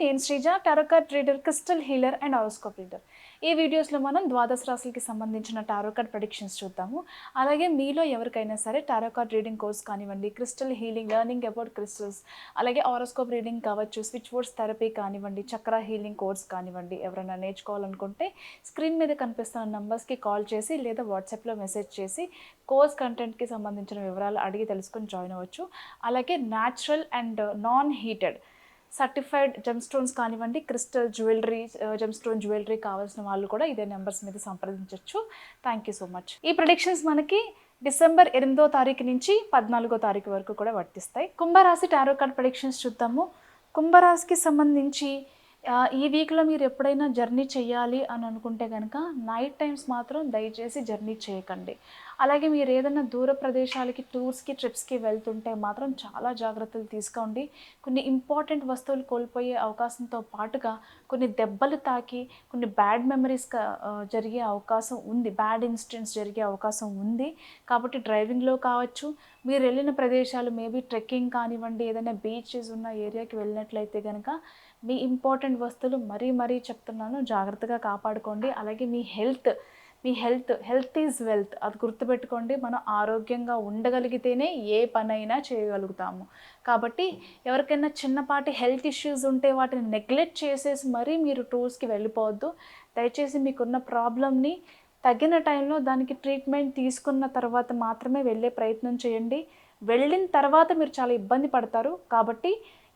నేను Sreeja, tarot card reader, crystal healer and horoscope reader. ఈ వీడియోస్లో మనం ద్వాదశ రాశులకి సంబంధించిన టారో కార్డ్ ప్రెడిక్షన్స్ చూద్దాము. అలాగే మీలో ఎవరికైనా సరే టారో కార్డ్ రీడింగ్ కోర్స్ కానివ్వండి, crystal healing, learning about crystals, అలాగే హారోస్కోప్ రీడింగ్ కావచ్చు, స్విచ్ బోర్డ్స్ థెరపీ కానివ్వండి, చక్ర హీలింగ్ కోర్స్ కానివ్వండి, ఎవరైనా నేర్చుకోవాలనుకుంటే స్క్రీన్ మీద కనిపిస్తున్న నంబర్స్కి కాల్ చేసి లేదా వాట్సాప్లో మెసేజ్ చేసి కోర్స్ కంటెంట్కి సంబంధించిన వివరాలు అడిగి తెలుసుకొని జాయిన్ అవ్వచ్చు. అలాగే natural and non heated certified gem stones కానివ్వండి, crystal jewellery, gem stone jewellery కావాల్సిన వాళ్ళు కూడా ఇదే నెంబర్స్ మీద సంప్రదించవచ్చు. Thank you so much. ఈ ప్రెడిక్షన్స్ మనకి డిసెంబర్ 8వ తారీఖు నుంచి 14వ తారీఖు వరకు కూడా వర్తిస్తాయి. కుంభరాశి టారో కార్డ్ ప్రెడిక్షన్స్ చూద్దాము. కుంభరాశికి సంబంధించి ఈ వీక్లో మీరు ఎప్పుడైనా జర్నీ చేయాలి అని అనుకుంటే కనుక నైట్ టైమ్స్ మాత్రం దయచేసి జర్నీ చేయకండి. అలాగే మీరు ఏదైనా దూర ప్రదేశాలకి, టూర్స్కి, ట్రిప్స్కి వెళ్తుంటే మాత్రం చాలా జాగ్రత్తలు తీసుకోండి. కొన్ని ఇంపార్టెంట్ వస్తువులు కోల్పోయే అవకాశంతో పాటుగా కొన్ని దెబ్బలు తాకి కొన్ని బ్యాడ్ మెమరీస్ జరిగే అవకాశం ఉంది, బ్యాడ్ ఇన్సిడెంట్స్ జరిగే అవకాశం ఉంది. కాబట్టి డ్రైవింగ్లో కావచ్చు, మీరు వెళ్ళిన ప్రదేశాలు మేబీ ట్రెక్కింగ్ కానివ్వండి, ఏదైనా బీచెస్ ఉన్న ఏరియాకి వెళ్ళినట్లయితే కనుక మీ ఇంపార్టెంట్ వస్తువులు మరీ చెప్తున్నాను, జాగ్రత్తగా కాపాడుకోండి. అలాగే మీ హెల్త్ ఈజ్ వెల్త్, అది గుర్తుపెట్టుకోండి. మనం ఆరోగ్యంగా ఉండగలిగితేనే ఏ పనైనా చేయగలుగుతాము. కాబట్టి ఎవరికైనా చిన్నపాటి హెల్త్ ఇష్యూస్ ఉంటే వాటిని నెగ్లెక్ట్ చేసేసి మరీ మీరు టూర్స్కి వెళ్ళిపోవద్దు. దయచేసి మీకున్న ప్రాబ్లమ్ని తగిన టైంలో దానికి ట్రీట్మెంట్ తీసుకున్న తర్వాత మాత్రమే వెళ్ళే ప్రయత్నం చేయండి. వెళ్ళిన తర్వాత మీరు చాలా ఇబ్బంది పడతారు. కాబట్టి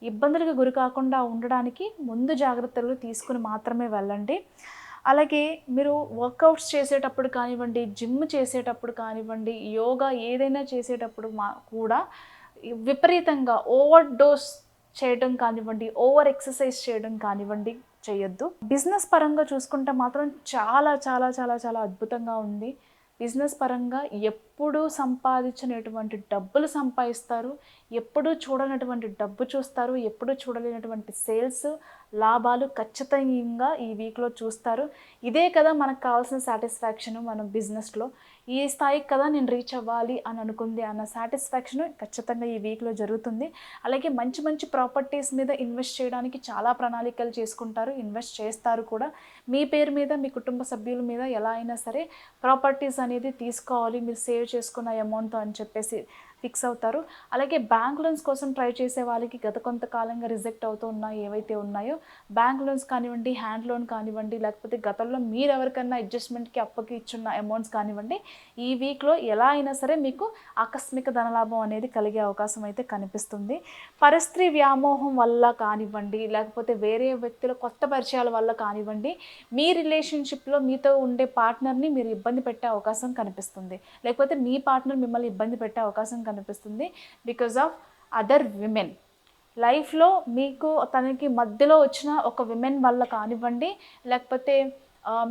ఇబ్బందులకు గురి కాకుండా ఉండడానికి ముందు జాగ్రత్తలు తీసుకుని మాత్రమే వెళ్ళండి. అలాగే మీరు వర్కౌట్స్ చేసేటప్పుడు కానివ్వండి, జిమ్ చేసేటప్పుడు కానివ్వండి, యోగా ఏదైనా చేసేటప్పుడు కూడా విపరీతంగా ఓవర్ డోస్ చేయడం కానివ్వండి, ఓవర్ ఎక్సర్సైజ్ చేయడం కానివ్వండి చేయొద్దు. బిజినెస్ పరంగా చూసుకుంటే మాత్రం చాలా చాలా చాలా చాలా అద్భుతంగా ఉంది. బిజినెస్ పరంగా ఎప్పుడూ సంపాదించినటువంటి డబ్బులు సంపాదిస్తారు, ఎప్పుడూ చూడనటువంటి డబ్బు చూస్తారు, ఎప్పుడూ చూడలేనటువంటి సేల్స్, లాభాలు ఖచ్చితంగా ఈ వీక్లో చూస్తారు. ఇదే కదా మనకు కావాల్సిన సాటిస్ఫాక్షను మనం బిజినెస్లో. ఈ స్థాయికి కదా నేను రీచ్ అవ్వాలి అని అనుకుంది అన్న సాటిస్ఫాక్షన్ ఖచ్చితంగా ఈ వీక్లో జరుగుతుంది. అలాగే మంచి మంచి ప్రాపర్టీస్ మీద ఇన్వెస్ట్ చేయడానికి చాలా ప్రణాళికలు చేసుకుంటారు, ఇన్వెస్ట్ చేస్తారు కూడా. మీ పేరు మీద, మీ కుటుంబ సభ్యుల మీద ఎలా అయినా సరే ప్రాపర్టీస్ అనేది తీసుకోవాలి, మీరు సేవ్ చేసుకున్న అమౌంట్తో అని చెప్పేసి ఫిక్స్ అవుతారు. అలాగే బ్యాంక్ లోన్స్ కోసం ట్రై చేసే వాళ్ళకి గత కొంతకాలంగా రిజెక్ట్ అవుతూ ఉన్నాయి ఏవైతే ఉన్నాయో, బ్యాంక్ లోన్స్ కానివ్వండి, హ్యాండ్ లోన్ కానివ్వండి, లేకపోతే గతంలో మీరు ఎవరికన్నా అడ్జస్ట్మెంట్కి అప్పకి ఇచ్చున్న అమౌంట్స్ కానివ్వండి, ఈ వీక్లో ఎలా అయినా సరే మీకు ఆకస్మిక ధనలాభం అనేది కలిగే అవకాశం అయితే కనిపిస్తుంది. పరస్త్రీ వ్యామోహం వల్ల కానివ్వండి, లేకపోతే వేరే వ్యక్తుల కొత్త పరిచయాల వల్ల కానివ్వండి, మీ రిలేషన్షిప్లో మీతో ఉండే పార్ట్నర్ని మీరు ఇబ్బంది పెట్టే అవకాశం కనిపిస్తుంది. లేకపోతే మీ పార్ట్నర్ మిమ్మల్ని ఇబ్బంది పెట్టే అవకాశం కనిపిస్తుంది బికాజ్ ఆఫ్ అదర్ విమెన్. లైఫ్లో మీకు తనకి మధ్యలో వచ్చిన ఒక విమెన్ వల్ల కానివ్వండి, లేకపోతే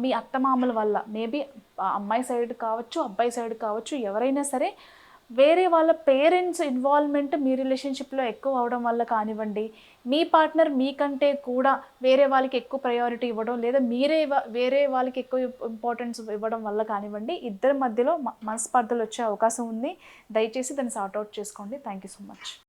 మీ అత్తమామల వల్ల, మేబీ అమ్మాయి సైడ్ కావచ్చు, అబ్బాయి సైడ్ కావచ్చు, ఎవరైనా సరే వేరే వాళ్ళ పేరెంట్స్ ఇన్వాల్వ్మెంట్ మీ రిలేషన్షిప్లో ఎక్కువ అవడం వల్ల కానివ్వండి, మీ పార్ట్నర్ మీకంటే కూడా వేరే వాళ్ళకి ఎక్కువ ప్రయారిటీ ఇవ్వడం, లేదా మీరే వేరే వాళ్ళకి ఎక్కువ ఇంపార్టెన్స్ ఇవ్వడం వల్ల కానివ్వండి, ఇద్దరి మధ్యలో మనస్పర్ధలు వచ్చే అవకాశం ఉంది. దయచేసి దాన్ని సార్ట్అవుట్ చేసుకోండి. Thank you so much.